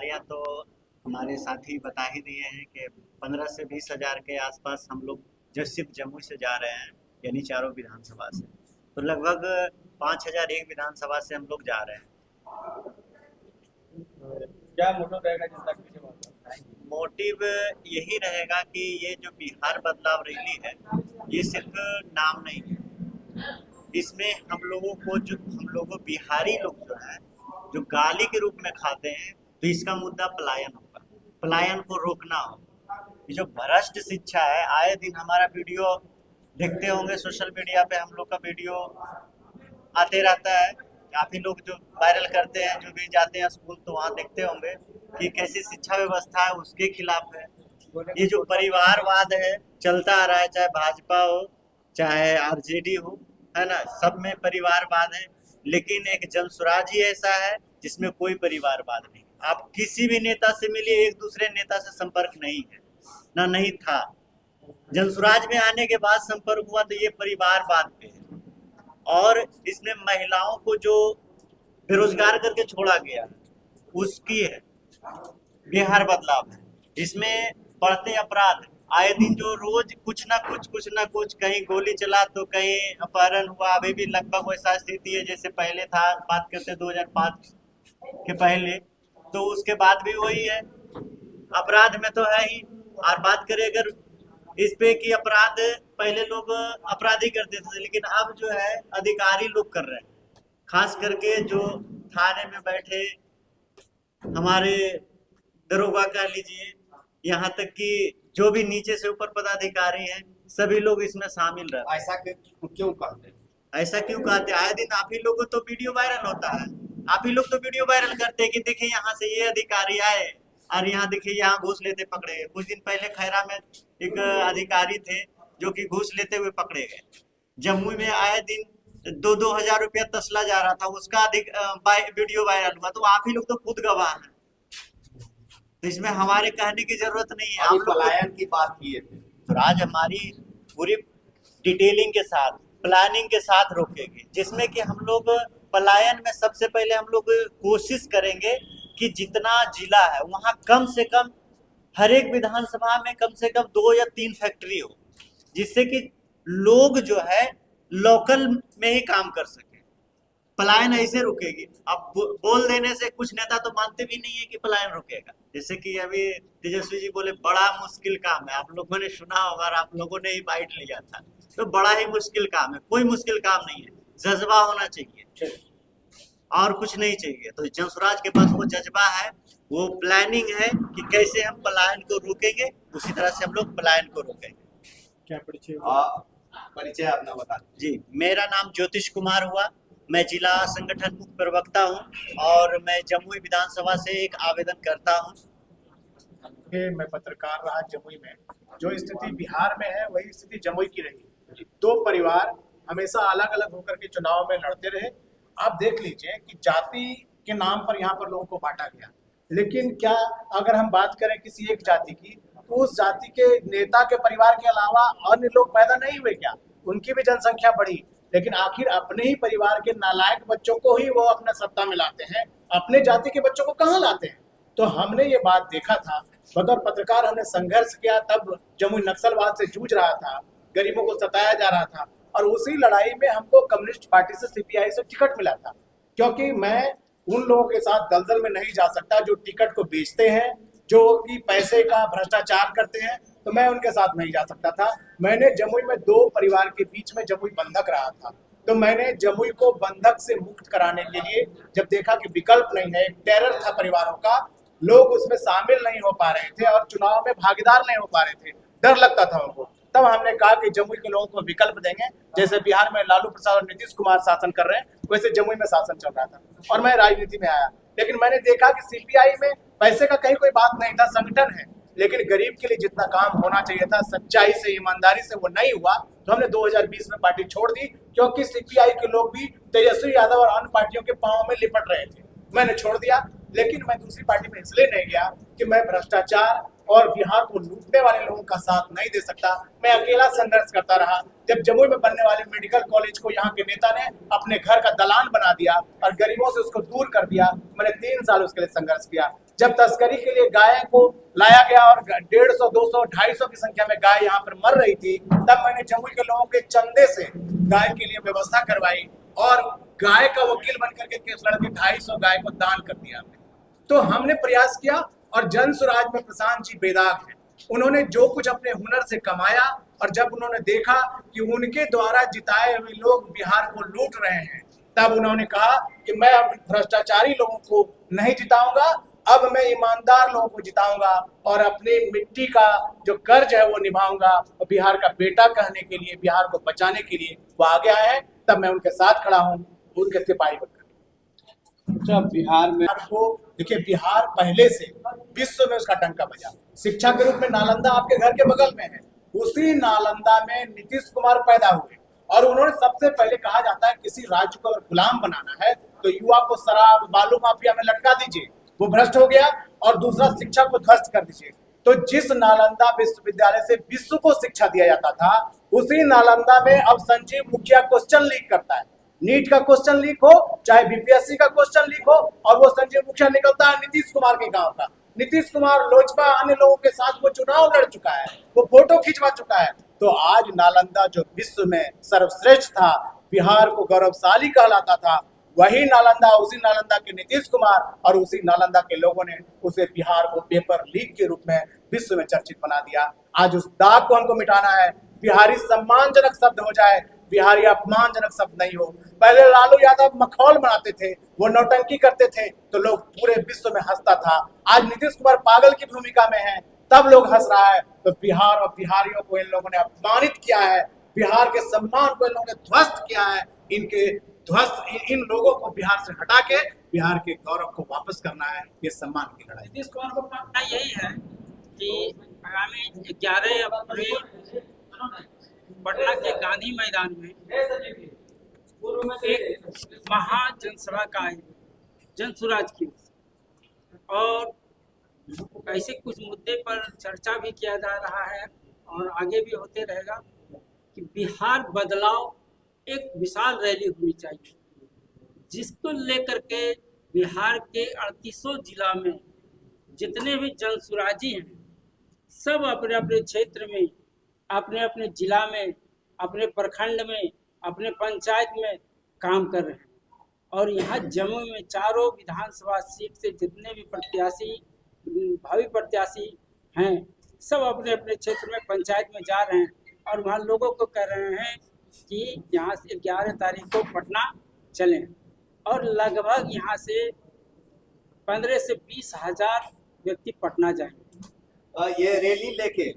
तैयारियां तो हमारे साथी बता ही दिए हैं कि 15 से 20 हजार के आसपास हम लोग जो सिर्फ जमुई से जा रहे हैं, यानी चारों विधानसभा से। तो लगभग 5,000 एक विधानसभा से हम लोग जा रहे हैं। क्या मोटो रहेगा जिसका पीछे बात बताएंगे? मोटिव यही रहेगा कि ये जो बिहार बदलाव रैली है, ये सिर्फ नाम नहीं है। इसमें हम लोगों बिहारी लोग जो है, जो गाली के रूप में खाते हैं, तो इसका मुद्दा पलायन होगा। पलायन को रोकना होगा। ये जो भ्रष्ट शिक्षा है, आए दिन हमारा वीडियो देखते होंगे, सोशल मीडिया पे हम लोग का वीडियो आते रहता है। काफी लोग जो वायरल करते हैं, जो भी जाते हैं स्कूल, तो वहाँ देखते होंगे कि कैसी शिक्षा व्यवस्था है, उसके खिलाफ है। ये जो परिवारवाद है, चलता आ रहा है, चाहे भाजपा हो चाहे आरजेडी हो, है ना, सब में परिवारवाद है। लेकिन एक जनसुराज ही ऐसा है जिसमें कोई परिवारवाद नहीं। आप किसी भी नेता से मिलिए, एक दूसरे नेता से संपर्क नहीं है, ना नहीं था। जनसुराज में आने के बाद संपर्क हुआ तो ये परिवारवाद पे है। और इसमें महिलाओं को जो बेरोजगार करके छोड़ा गया, उसकी है बिहार बदलाव है। इसमें बढ़ते अपराध, आए दिन जो रोज कुछ ना कुछ, कहीं गोली चला तो कहीं अपहरण हुआ। अभी भी लगभग वैसा स्थिति है जैसे पहले था, बात करते 2005 के पहले। तो उसके बाद भी वही है, अपराध में तो है ही। और बात करें अगर इस पे कि अपराध, पहले लोग अपराधी करते थे, लेकिन अब जो है अधिकारी लोग कर रहे हैं। खास करके जो थाने में बैठे हमारे दरोगा कह लीजिए, यहाँ तक कि जो भी नीचे से ऊपर पदाधिकारी हैं, सभी लोग इसमें शामिल रहते हैं। ऐसा क्यों कहते हैं? ऐसा क्यों कहते हैं? आए दिन आप ही लोगों तो वीडियो वायरल होता है, आप ही लोग तो वीडियो वायरल करते हैं कि देखिए यहाँ से ये अधिकारी आए और यहाँ देखिए यहाँ घूस लेते पकड़े गए। कुछ दिन पहले खैरा में एक अधिकारी थे जो कि घूस लेते हुए पकड़े गए। जमुई में आए दिन 2-2 हजार रुपया तसला जा रहा था, उसका अधिक वीडियो वायरल हुआ। तो आप ही लोग तो खुद गवाह हैं, तो इसमें हमारे कहने की जरूरत नहीं है। आप अभी लोग पलायन की बात किए थे, तो आज हमारी पूरी डिटेलिंग के साथ, प्लानिंग के साथ रोकेंगे, जिसमें कि हम लोग पलायन में सबसे पहले हम लोग कोशिश करेंगे कि जितना जिला है वहाँ कम से कम हर एक विधानसभा में कम से कम 2 या 3 फैक्ट्री हो, जिससे कि लोग जो है लोकल में ही काम कर सके। पलायन ऐसे रुकेगी। अब बोल देने से कुछ नेता तो मानते भी नहीं है कि पलायन रुकेगा। जैसे कि अभी तेजस्वी जी बोले बड़ा मुश्किल काम है, आप लोगों ने सुना होगा और आप लोगों ने ही बाइट लिया था। तो बड़ा ही मुश्किल काम है, कोई मुश्किल काम नहीं है, जज्बा होना चाहिए और कुछ नहीं चाहिए। तो जनसुराज के पास वो जज्बा है, वो प्लानिंग है कि कैसे हम पलायन को रोकेंगे, उसी तरह से हम लोग पलायन को रोकेंगे। क्या परिचय? परिचय अपना बता दीजिए। जी, मेरा नाम ज्योतिष कुमार हुआ, मैं जिला संगठन मुख्य प्रवक्ता हूँ और मैं जमुई विधानसभा से एक आवेदन करता हूँ। मैं पत्रकार रहा जमुई में। जो स्थिति बिहार में है वही स्थिति जमुई की रही। दो परिवार हमेशा अलग अलग होकर के चुनाव में लड़ते रहे। आप देख लीजिए कि जाति के नाम पर यहाँ पर लोगों को बांटा गया, लेकिन क्या अगर हम बात करें किसी एक जाति की, तो उस जाति के नेता के परिवार के अलावा अन्य लोग पैदा नहीं हुए क्या? उनकी भी जनसंख्या बढ़ी, लेकिन आखिर अपने ही परिवार के नालायक बच्चों को ही वो अपना सत्ता में लाते हैं, अपने जाति के बच्चों को कहाँ लाते हैं? तो हमने ये बात देखा था, बगैर पत्रकार हमने संघर्ष किया, तब जमुई नक्सलवाद से जूझ रहा था, गरीबों को सताया जा रहा था, और उसी लड़ाई में हमको कम्युनिस्ट पार्टी से, सीपीआई से टिकट मिला था। क्योंकि मैं उन लोगों के साथ दलदल में नहीं जा सकता जो टिकट को बेचते हैं, जो कि पैसे का भ्रष्टाचार करते हैं, तो मैं उनके साथ नहीं जा सकता था। मैंने जमुई में दो परिवार के बीच में जमुई बंधक रहा था, तो मैंने जमुई को बंधक से मुक्त कराने के लिए जब देखा कि विकल्प नहीं है, टेरर था परिवारों का, लोग उसमें शामिल नहीं हो पा रहे थे और चुनाव में भागीदार नहीं हो पा रहे थे, डर लगता था उनको, तब हमने कहा कि जमुई के लोगों को विकल्प देंगे। जैसे बिहार में लालू प्रसाद और नीतीश कुमार शासन कर रहे हैं, वैसे जमुई में शासन चल रहा था और मैं राजनीति में आया। लेकिन मैंने देखा कि सीपीआई में पैसे का कहीं कोई बात नहीं था, संगठन है, लेकिन गरीब के लिए जितना काम होना चाहिए था सच्चाई से, ईमानदारी से, वो नहीं हुआ। तो हमने 2020 में पार्टी छोड़ दी, क्योंकि सीपीआई के लोग भी तेजस्वी यादव और अन्य पार्टियों के पांव में लिपट रहे थे। मैंने छोड़ दिया। लेकिन मैं दूसरी पार्टी में इसलिए नहीं गया कि मैं भ्रष्टाचार और बिहार को लूटने वाले लोगों का साथ नहीं दे सकता। मैं अकेला संघर्ष करता रहा। जब जमुई में बनने वाले मेडिकल कॉलेज को यहाँ के नेता ने अपने घर का दलान बना दिया और गरीबों से उसको दूर कर दिया, मैंने 3 साल उसके लिए संघर्ष किया। जब तस्करी के लिए गाय को लाया गया और 150, 200, 250 की संख्या में गाय यहाँ पर मर रही थी, तब मैंने जमुई के लोगों के चंदे से गाय के लिए व्यवस्था करवाई और गाय का वकील बन करके केस लड़के 250 गाय को दान कर दिया हमने। तो हमने प्रयास किया और जन स्वराज में प्रशांत जी बेदाग हैं। उन्होंने जो कुछ अपने हुनर से कमाया और जब उन्होंने देखा कि उनके द्वारा जिताए हुए लोग बिहार को लूट रहे हैं, तब उन्होंने कहा कि मैं अब भ्रष्टाचारी लोगों को नहीं जिताऊंगा, अब मैं ईमानदार लोगों को जिताऊंगा और अपनी मिट्टी का जो कर्ज है वो निभाऊंगा। और बिहार का बेटा कहने के लिए, बिहार को बचाने के लिए वो आगे आए हैं। तब मैं उनके साथ खड़ा हूँ, उनके सिपाही बनकर। अच्छा, बिहार में को देखिए, बिहार पहले से विश्व में उसका डंका बजा। शिक्षा के रूप में नालंदा आपके घर के बगल में है। उसी नालंदा में नीतीश कुमार पैदा हुए और उन्होंने सबसे पहले, कहा जाता है किसी राज्य को अगर गुलाम बनाना है तो युवा को शराब बालू माफिया में लटका दीजिए, वो भ्रष्ट हो गया, और दूसरा शिक्षा को ध्वस्त कर दीजिए। तो जिस नालंदा विश्वविद्यालय से विश्व को शिक्षा दिया जाता था, उसी नालंदा में अब संजीव मुखिया क्वेश्चन लीक करता है। नीट का क्वेश्चन लीक हो, चाहे बीपीएससी का क्वेश्चन लीक हो, और वो संजीव मुखिया निकलता है नीतीश कुमार के गांव का। नीतीश कुमार लोजपा अन्य लोगों के साथ वो चुनाव लड़ चुका है, वो फोटो खिंचवा चुका है। तो आज नालंदा जो विश्व में सर्वश्रेष्ठ था, बिहार को गौरवशाली कहलाता था, वही नालंदा, उसी नालंदा के नीतीश कुमार और उसी नालंदा के लोगों ने उसे बिहार को पेपर लीक के रूप में विश्व में चर्चित बना दिया। आज उस दाग को हमको मिटाना है। बिहारी सम्मानजनक शब्द हो जाए, बिहारी अपमानजनक शब्द नहीं हो। पहले लालू यादव मखौल बनाते थे, वो नौटंकी करते थे तो लोग पूरे विश्व में हंसता था। आज नीतीश कुमार पागल की भूमिका में है, तब लोग हंस रहा है। तो बिहार और बिहारियों को इन लोगों ने अपमानित किया है, बिहार के सम्मान को इन लोगों ने ध्वस्त किया है। इनके ध्वस्त इन लोगों को बिहार से हटा के बिहार के गौरव को वापस करना है। ये सम्मान की लड़ाई। नीतीश कुमार को मानना यही है कि आगामी 11 अप्रैल पटना के गांधी मैदान में एक महाजनसभा का आयोजन, जन स्वराज की, और ऐसे कुछ मुद्दे पर चर्चा भी किया जा रहा है और आगे भी होते रहेगा कि बिहार बदलाव एक विशाल रैली होनी चाहिए, जिसको लेकर के बिहार के 38 जिला में जितने भी जन स्वराजी हैं, सब अपने अपने क्षेत्र में, अपने अपने जिला में, अपने प्रखंड में, अपने पंचायत में काम कर रहे हैं। और यहाँ जमुई में चारों विधानसभा सीट से जितने भी प्रत्याशी, भावी प्रत्याशी हैं, सब अपने अपने क्षेत्र में पंचायत में जा रहे हैं और वहाँ लोगों को कह रहे हैं कि यहाँ से 11 तारीख को पटना चलें। और लगभग यहाँ से 15 से 20 हज़ार व्यक्ति पटना जाएंगे। ये रैली लेके